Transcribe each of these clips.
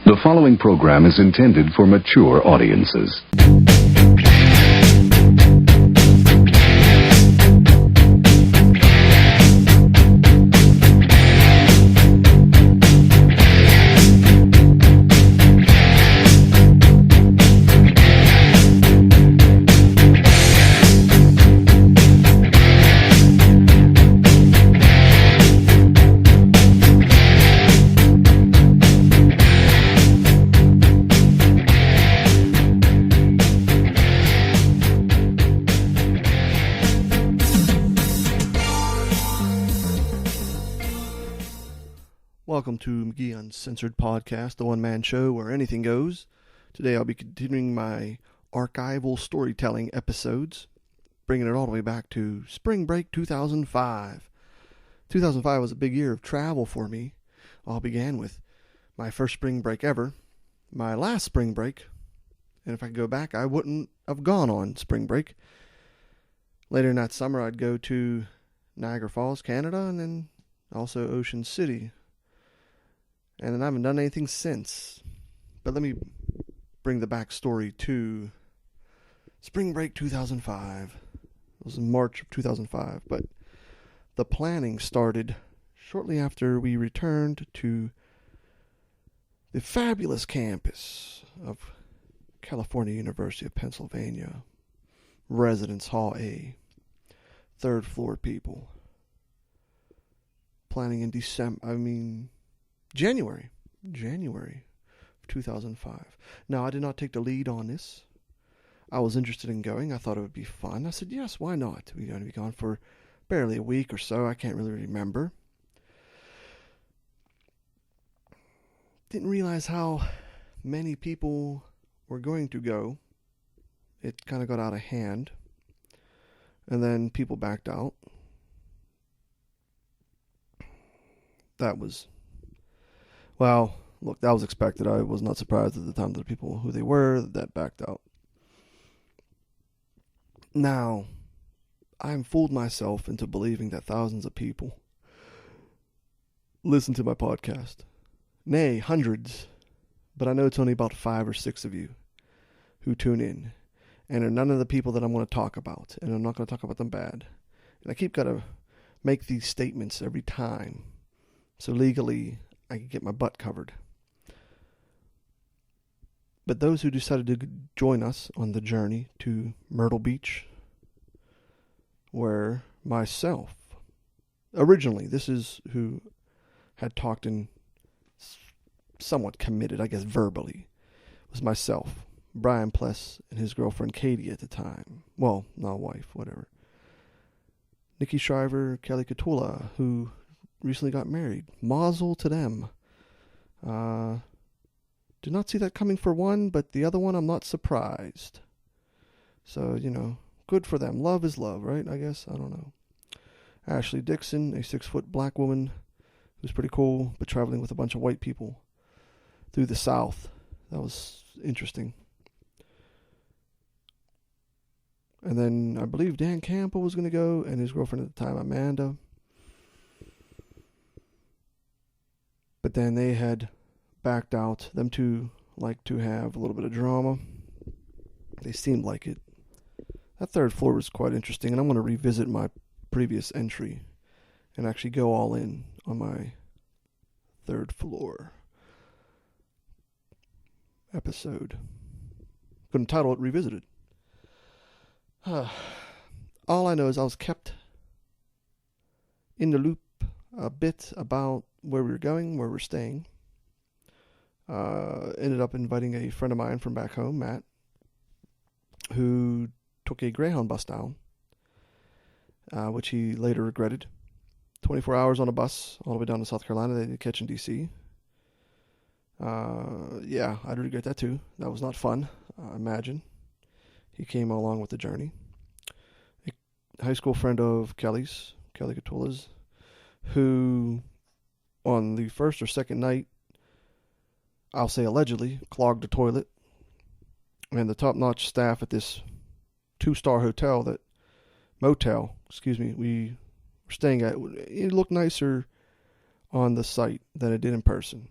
The following program is intended for mature audiences. Welcome to McGee Uncensored Podcast, the one-man show where anything goes. Today I'll be continuing my archival storytelling episodes, bringing it all the way back to spring break 2005. 2005 was a big year of travel for me. All began with my first spring break ever, my last spring break, and if I could go back, I wouldn't have gone on spring break. Later in that summer, I'd go to Niagara Falls, Canada, and then also Ocean City. And then I haven't done anything since. But let me bring the backstory to spring break 2005. It was in March of 2005. But the planning started shortly after we returned to the fabulous campus of California University of Pennsylvania. Residence Hall A. Third floor people. Planning in January of 2005. Now, I did not take the lead on this. I was interested in going. I thought it would be fun. I said, yes, why not? We're going to be gone for barely a week or so. I can't really remember. Didn't realize how many people were going to go. It kind of got out of hand. And then people backed out. Well, look, that was expected. I was not surprised at the time that the people who they were that backed out. Now, I'm fooled myself into believing that thousands of people listen to my podcast. Nay, hundreds. But I know it's only about 5 or 6 of you who tune in. And are none of the people that I'm going to talk about. And I'm not going to talk about them bad. And I keep got to make these statements every time. So legally, I can get my butt covered. But those who decided to join us on the journey to Myrtle Beach were myself. Originally, this is who had talked and somewhat committed, I guess verbally, was myself, Brian Pless, and his girlfriend Katie at the time. Well, not wife, whatever. Nikki Shriver, Kelly Catula, who recently got married. Mazel to them. Did not see that coming for one, but the other one I'm not surprised. So, good for them. Love is love, right? I guess. I don't know. Ashley Dixon, a 6-foot black woman who's pretty cool, but traveling with a bunch of white people through the South. That was interesting. And then I believe Dan Campbell was going to go, and his girlfriend at the time, Amanda. But then they had backed out. Them two like to have a little bit of drama. They seemed like it. That third floor was quite interesting, and I'm going to revisit my previous entry and actually go all in on my third floor episode. Going to title it Revisited. All I know is I was kept in the loop a bit about where we were going, where we're staying. Ended up inviting a friend of mine from back home, Matt, who took a Greyhound bus down, which he later regretted. 24 hours on a bus all the way down to South Carolina. They did catch in D.C. Yeah, I'd regret that too. That was not fun, imagine. He came along with the journey. A high school friend of Kelly's, Kelly Catula's, who on the first or second night, I'll say allegedly, clogged the toilet. And the top-notch staff at this 2-star motel, we were staying at, it looked nicer on the site than it did in person.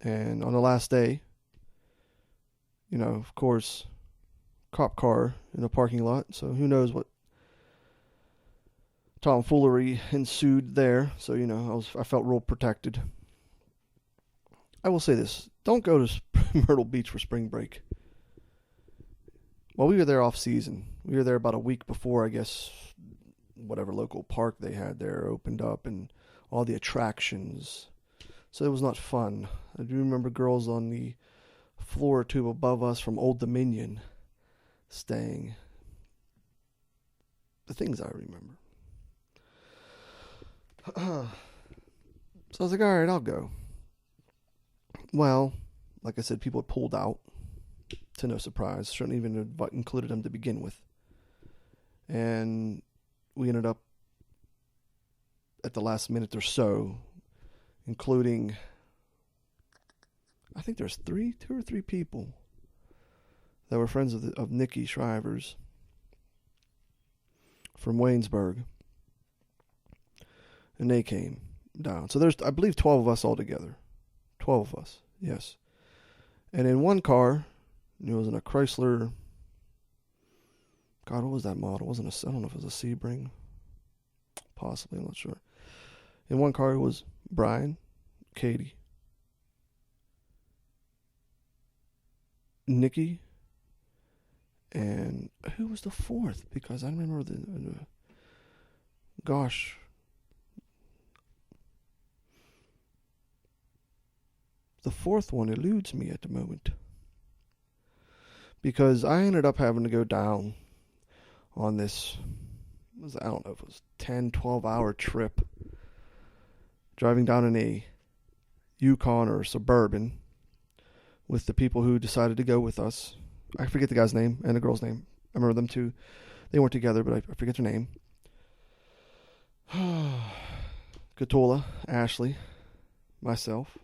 And on the last day, of course, cop car in a parking lot. So who knows what tomfoolery ensued there. So, I felt real protected. I will say this. Don't go to Myrtle Beach for spring break. Well, we were there off season. We were there about a week before, I guess, whatever local park they had there opened up and all the attractions. So it was not fun. I do remember girls on the floor or two above us from Old Dominion staying. The things I remember. So I was like, all right, I'll go. Well, like I said, people had pulled out, to no surprise. Shouldn't even have included them to begin with. And we ended up, at the last minute or so, including, I think there's two or three people that were friends of Nikki Shriver's from Waynesburg. And they came down. So there's, I believe, 12 of us altogether. 12 of us, yes. And in one car, it was in a Chrysler. God, what was that model? I don't know if it was a Sebring. Possibly, I'm not sure. In one car, it was Brian, Katie, Nikki, and who was the fourth? Because I remember the fourth one eludes me at the moment. Because I ended up having to go down on this, I don't know if it was 10, 12-hour trip, driving down in a Yukon or Suburban with the people who decided to go with us. I forget the guy's name and the girl's name. I remember them too. They weren't together, but I forget their name. Katola, Ashley, myself.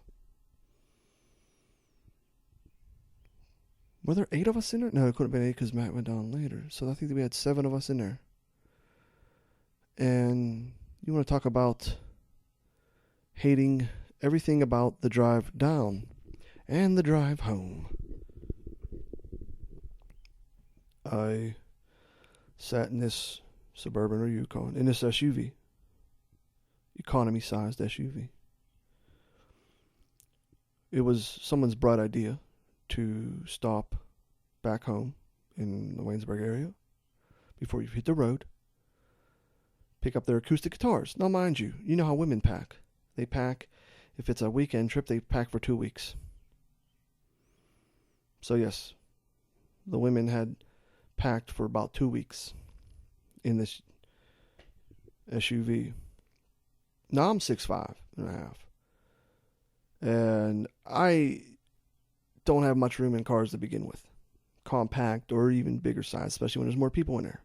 Were there 8 of us in there? No, it couldn't have been 8 because Matt went down later. So I think that we had 7 of us in there. And you want to talk about hating everything about the drive down and the drive home. I sat in this Suburban or Yukon, in this SUV. Economy-sized SUV. It was someone's bright idea to stop back home in the Waynesburg area before you hit the road, pick up their acoustic guitars. Now, mind you, you know how women pack. They pack, if it's a weekend trip, they pack for 2 weeks. So yes, the women had packed for about 2 weeks in this SUV. Now I'm 6'5" and a half. And I don't have much room in cars to begin with. Compact or even bigger size, especially when there's more people in there.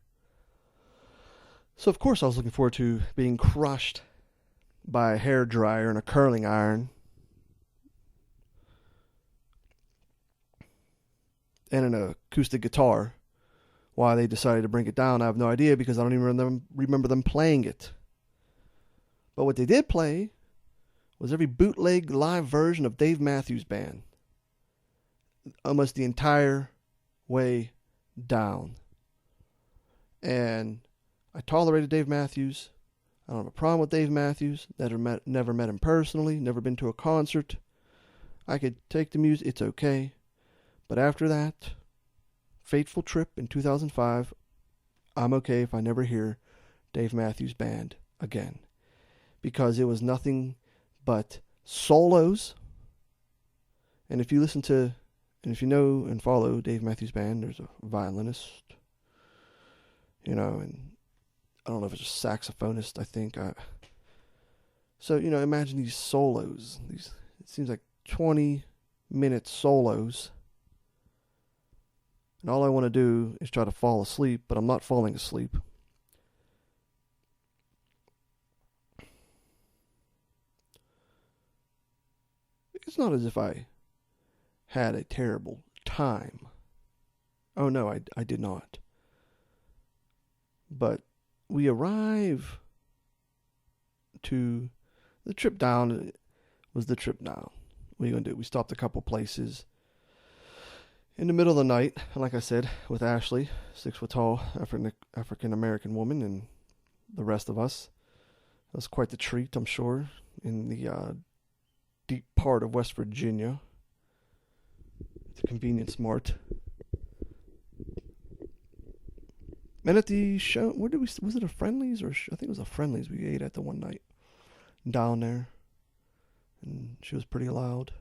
So of course I was looking forward to being crushed by a hairdryer and a curling iron. And an acoustic guitar. Why they decided to bring it down, I have no idea, because I don't even remember them playing it. But what they did play was every bootleg live version of Dave Matthews Band. Almost the entire way down. And I tolerated Dave Matthews. I don't have a problem with Dave Matthews. Never met him personally. Never been to a concert. I could take the music. It's okay. But after that fateful trip in 2005, I'm okay if I never hear Dave Matthews Band again. Because it was nothing but solos. And if you listen to, and if you know and follow Dave Matthews Band, there's a violinist, and I don't know if it's a saxophonist, I think. So, imagine these solos. It seems like 20-minute solos. And all I want to do is try to fall asleep, but I'm not falling asleep. It's not as if I had a terrible time. Oh, no, I did not. But we arrive to the trip down was the trip down. what are you going to do? We stopped a couple places in the middle of the night, like I said, with Ashley, 6 foot tall African American woman, and the rest of us. It was quite the treat, I'm sure, in the deep part of West Virginia, the convenience mart. And at the show, was it a Friendlies? I think it was a Friendlies we ate at the one night down there. And she was pretty loud.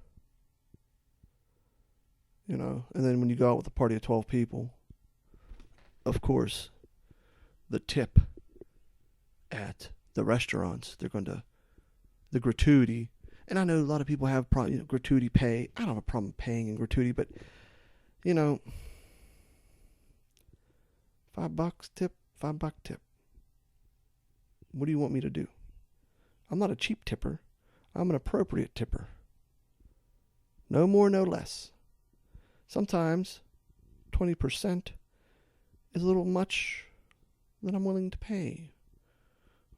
And then when you go out with a party of 12 people, of course, the tip at the restaurants, the gratuity, and I know a lot of people have gratuity pay. I don't have a problem paying in gratuity, but, $5 tip, $5 tip. What do you want me to do? I'm not a cheap tipper. I'm an appropriate tipper. No more, no less. Sometimes 20% is a little much than I'm willing to pay.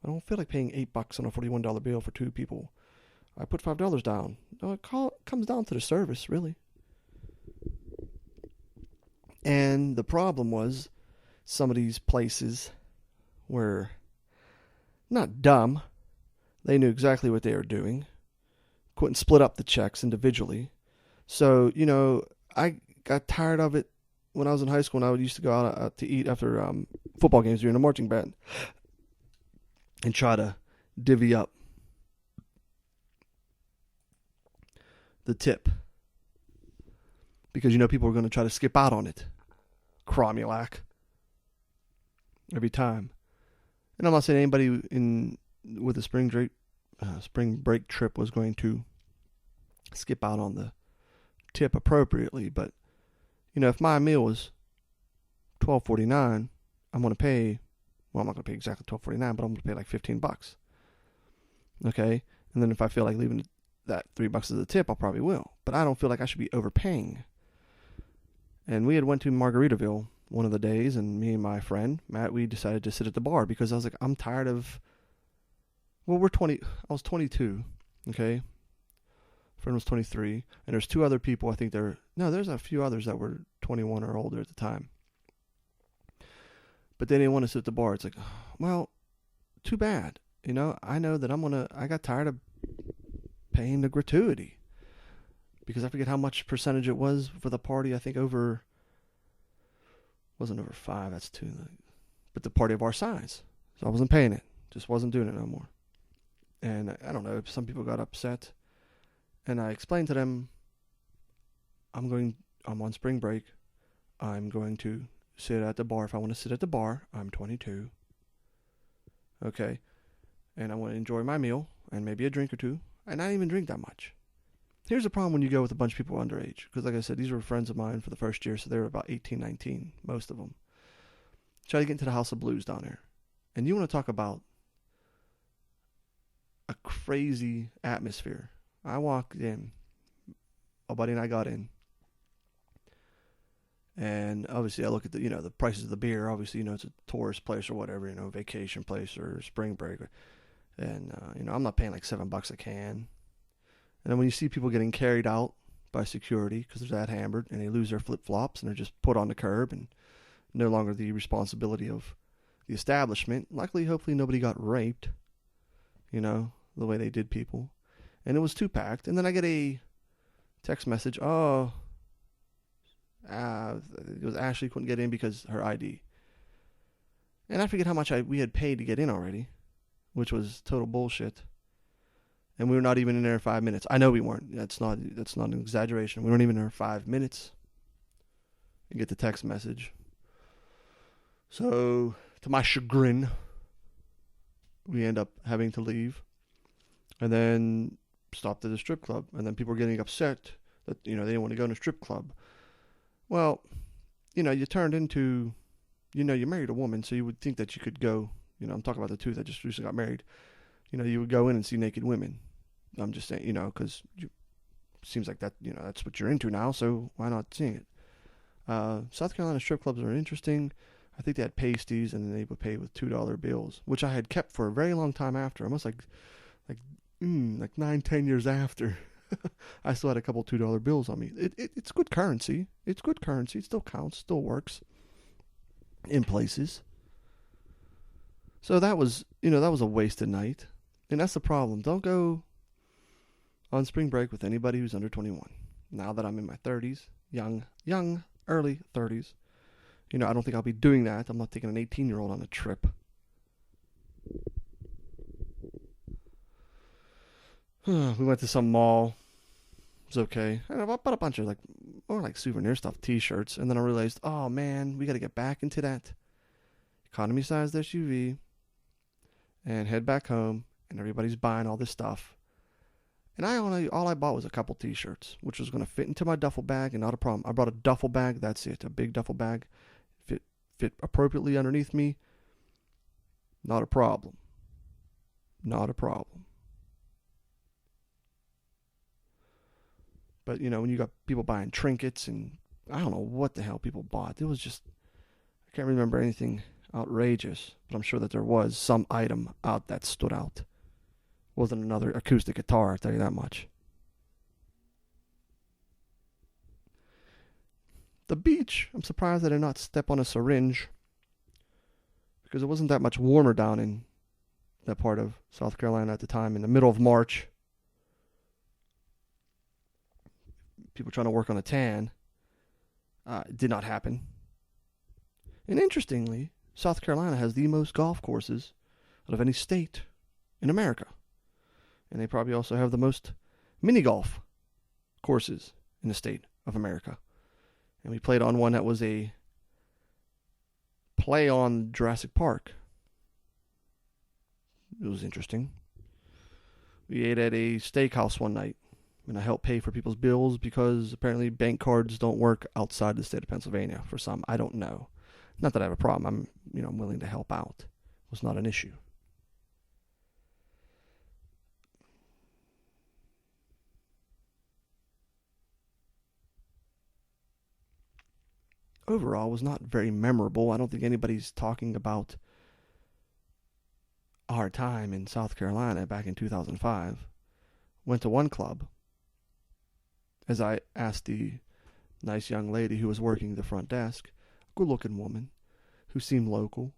I don't feel like paying $8 on a $41 bill for 2 people. I put $5 down. No, it comes down to the service, really. And the problem was some of these places were not dumb. They knew exactly what they were doing. Couldn't split up the checks individually. So, I got tired of it when I was in high school, and I used to go out to eat after football games during the marching band and try to divvy up the tip. Because, people were going to try to skip out on it. Cromulac. Every time. And I'm not saying anybody with a spring break trip was going to skip out on the tip appropriately, but if my meal was $12.49, I'm going to pay. Well, I'm not going to pay exactly $12.49, but I'm going to pay like $15. Okay, and then if I feel like leaving that $3 as a tip, I probably will. But I don't feel like I should be overpaying. And we had went to Margaritaville one of the days, and me and my friend Matt, we decided to sit at the bar because I was like, I'm tired of. Well, I was 22. Okay. Friend was 23, and there's 2 other people. I think there's a few others that were 21 or older at the time. But they didn't want to sit at the bar. It's like, well, too bad. I know that I got tired of paying the gratuity. Because I forget how much percentage it was for the party. I think wasn't over 5, that's 2. But the party of our size. So I wasn't paying it. Just wasn't doing it no more. And I don't know, some people got upset. And I explained to them, I'm on spring break. I'm going to sit at the bar. If I want to sit at the bar, I'm 22. Okay. And I want to enjoy my meal and maybe a drink or 2. And I didn't even drink that much. Here's the problem when you go with a bunch of people underage. Because like I said, these were friends of mine for the first year. So they were about 18, 19, most of them. Try to get into the House of Blues down there. And you want to talk about a crazy atmosphere. I walked in. My buddy and I got in. And obviously I look at the prices of the beer. Obviously, it's a tourist place or whatever, vacation place or spring break. And, I'm not paying like $7 a can. And then when you see people getting carried out by security because they're that hammered and they lose their flip-flops and they're just put on the curb and no longer the responsibility of the establishment. Luckily, hopefully nobody got raped, the way they did people. And it was 2-packed. And then I get a text message, it was Ashley couldn't get in because her ID. And I forget how much we had paid to get in already, which was total bullshit. And we were not even in there 5 minutes. I know we weren't. That's not an exaggeration. We weren't even in there 5 minutes. And get the text message. So, to my chagrin, we end up having to leave. And then stopped at a strip club. And then people were getting upset that, they didn't want to go in a strip club. Well, you turned into, you married a woman, so you would think that you could go, I'm talking about the 2 that just recently got married. You would go in and see naked women. I'm just saying, because seems like that, that's what you're into now, so why not seeing it? South Carolina strip clubs are interesting. I think they had pasties, and then they would pay with $2 bills, which I had kept for a very long time after, almost like 9-10 years after. I still had a couple $2 bills on me. It's good currency. It's good currency. It still counts. Still works in places. So that was a wasted night. And that's the problem. Don't go on spring break with anybody who's under 21. Now that I'm in my 30s, young, early 30s, I don't think I'll be doing that. I'm not taking an 18-year-old on a trip. We went to some mall. It was okay. I bought a bunch of more souvenir stuff, T-shirts, and then I realized, oh man, we got to get back into that economy-sized SUV and head back home. And everybody's buying all this stuff. And all I bought was a couple T-shirts, which was going to fit into my duffel bag, and not a problem. I brought a duffel bag. That's it, a big duffel bag, fit appropriately underneath me. Not a problem. Not a problem. But when you got people buying trinkets, and I don't know what the hell people bought. It was just, I can't remember anything outrageous, but I'm sure that there was some item out that stood out. Wasn't another acoustic guitar, I'll tell you that much. The beach, I'm surprised I did not step on a syringe, because it wasn't that much warmer down in that part of South Carolina at the time, in the middle of March. People trying to work on a tan. It did not happen. And interestingly, South Carolina has the most golf courses out of any state in America. And they probably also have the most mini golf courses in the state of America. And we played on one that was a play on Jurassic Park. It was interesting. We ate at a steakhouse one night, and I helped pay for people's bills because apparently bank cards don't work outside the state of Pennsylvania for some. I don't know. Not that I have a problem. I'm willing to help out. It was not an issue. Overall, was not very memorable. I don't think anybody's talking about our time in South Carolina back in 2005. Went to one club, as I asked the nice young lady who was working the front desk, a good-looking woman, who seemed local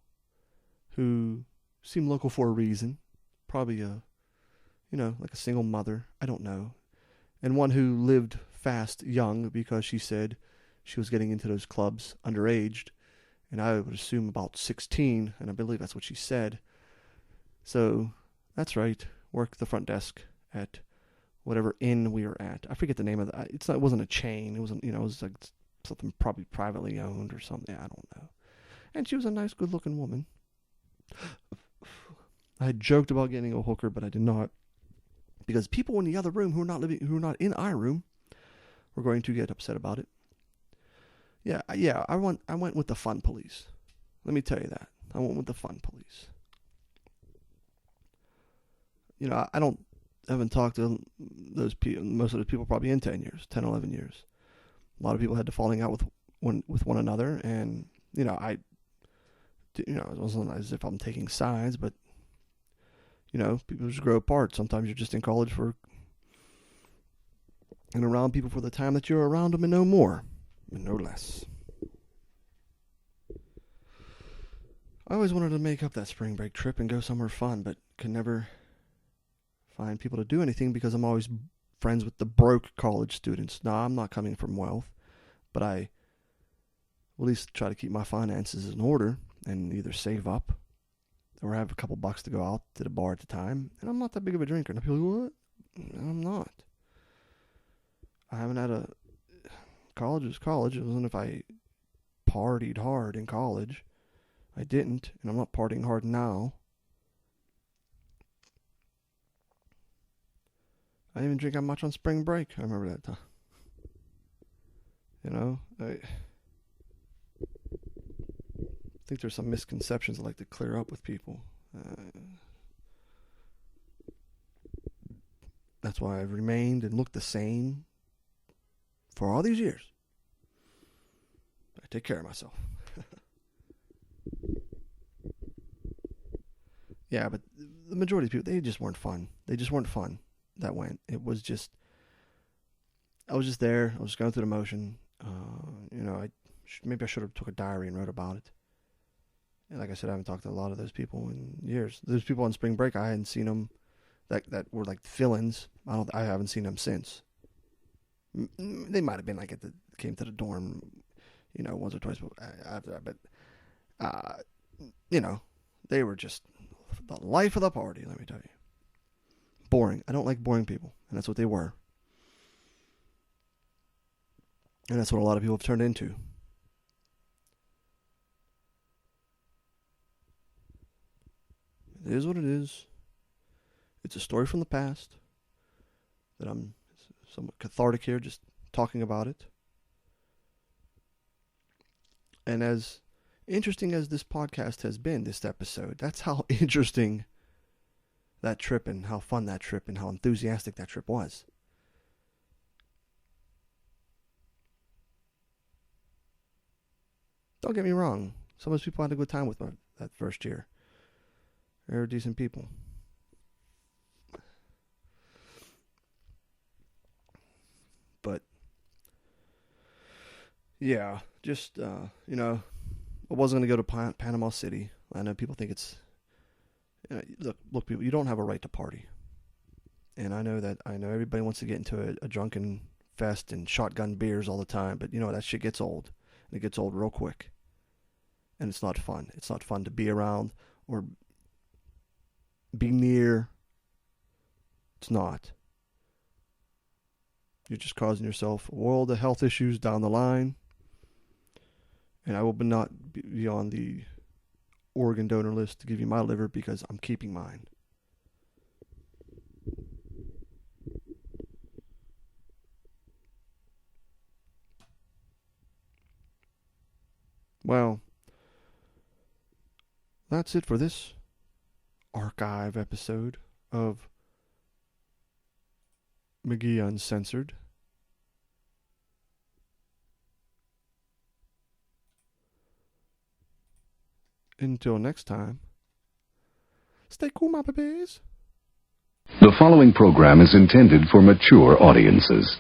for a reason, probably like a single mother, I don't know, and one who lived fast young, because she said she was getting into those clubs underaged, and I would assume about 16, and I believe that's what she said. So, that's right, worked the front desk at whatever inn we were at. I forget the name of it. It wasn't a chain. It wasn't, it was like something probably privately owned or something. I don't know. And she was a nice, good-looking woman. I had joked about getting a hooker, but I did not, because people in the other room who are not in our room were going to get upset about it. Yeah. I went with the fun police. Let me tell you that. I went with the fun police. I haven't talked to those people, most of the people probably in 10 years, 10, 11 years. A lot of people had to falling out with one another, and, it wasn't as if I'm taking sides, but, people just grow apart. Sometimes you're just in college and around people for the time that you're around them, and no more, and no less. I always wanted to make up that spring break trip and go somewhere fun, but could never find people to do anything because I'm always friends with the broke college students. Now, I'm not coming from wealth, but I will at least try to keep my finances in order and either save up or have a couple bucks to go out to the bar at the time. And I'm not that big of a drinker. And people go, what? I'm not. I haven't had college was college. It wasn't if I partied hard in college. I didn't, and I'm not partying hard now. I didn't even drink that much on spring break. I remember that time. I think there's some misconceptions I'd like to clear up with people. That's why I've remained and looked the same for all these years. I take care of myself. Yeah, but the majority of people, they just weren't fun. They just weren't fun that went. It was just I was just there. I was going through the motion. Maybe I should have took a diary and wrote about it. And like I said, I haven't talked to a lot of those people in years. Those people on spring break, I hadn't seen them. That were like fill-ins. I haven't seen them since. They might have been like came to the dorm, once or twice after that. But they were just the life of the party. Let me tell you, boring. I don't like boring people, and that's what they were. And that's what a lot of people have turned into. It is what it is. It's a story from the past that I'm somewhat cathartic here, just talking about it. And as interesting as this podcast has been, this episode, that's how interesting that trip and how fun that trip and how enthusiastic that trip was. Don't get me wrong. Some of those people had a good time with that first year. They were decent people. But, yeah, just, I wasn't going to go to Panama City. I know people think it's, look, people, you don't have a right to party. And I know everybody wants to get into a drunken fest and shotgun beers all the time, but that shit gets old. And it gets old real quick. And it's not fun. It's not fun to be around or be near. It's not. You're just causing yourself a world of health issues down the line. And I will not be on the organ donor list to give you my liver because I'm keeping mine. Well, that's it for this archive episode of McGee Uncensored. Until next time, stay cool, my babies. The following program is intended for mature audiences.